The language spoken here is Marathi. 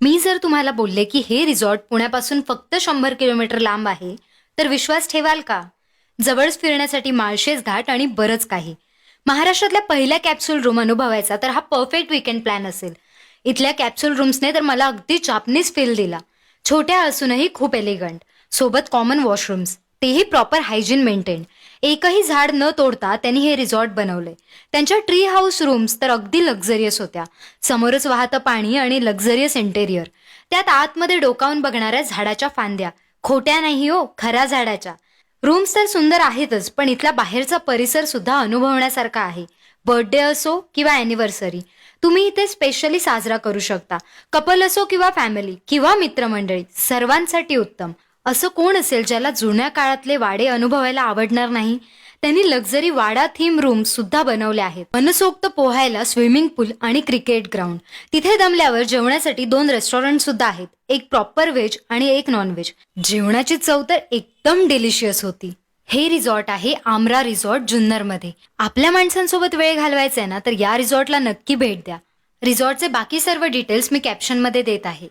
मी जर तुम्हाला बोलले की हे रिसॉर्ट पुण्यापासून फक्त 100 किलोमीटर लांब आहे, तर विश्वास ठेवाल का? जवळच फिरण्यासाठी माळशेज घाट आणि बरंच काही. महाराष्ट्रातल्या पहिल्या कॅप्सूल रूम अनुभवायचा तर हा परफेक्ट वीकेंड प्लॅन असेल. इथल्या कॅप्सूल रूम्सने तर मला अगदी जापनीज फील दिला. छोट्या असूनही खूप एलिगंट. सोबत कॉमन वॉशरूम्स, तेही प्रॉपर हायजीन मेंटेन. एकही झाड न तोडता त्यांनी हे रिसॉर्ट बनवलंय. त्यांच्या ट्री हाऊस रूम्स तर अगदी लक्झरियस होत्या. समोरच वाहतं पाणी आणि लक्झरियस इंटेरियर. त्यात आतमध्ये डोकावून बघणाऱ्या झाडाच्या फांद्या. खोट्या नाही हो, खऱ्या झाडाच्या. रूम्स तर सुंदर आहेतच, पण इथला बाहेरचा परिसर सुद्धा अनुभवण्यासारखा आहे. बर्थडे असो किंवा अॅनिव्हर्सरी, तुम्ही इथे स्पेशली साजरा करू शकता. कपल असो किंवा फॅमिली किंवा मित्रमंडळी, सर्वांसाठी उत्तम. असं कोण असेल ज्याला जुन्या काळातले वाडे अनुभवायला आवडणार नाही? त्यांनी लक्झरी वाडा थीम रूम्स सुद्धा बनवल्या आहेत. मनसोक्त पोहायला स्विमिंग पूल आणि क्रिकेट ग्राउंड. तिथे दमल्यावर जेवणासाठी 2 रेस्टॉरंट सुद्धा आहेत. एक प्रॉपर व्हेज आणि एक नॉन व्हेज. जेवणाची चव तर एकदम डिलिशियस होती. हे रिसॉर्ट आहे आमरा रिसॉर्ट जुन्नरमध्ये. आपल्या माणसांसोबत वेळ घालवायचा आहे ना, तर या रिसॉर्टला नक्की भेट द्या. रिसॉर्टचे बाकी सर्व डिटेल्स मी कॅप्शनमध्ये देत आहे.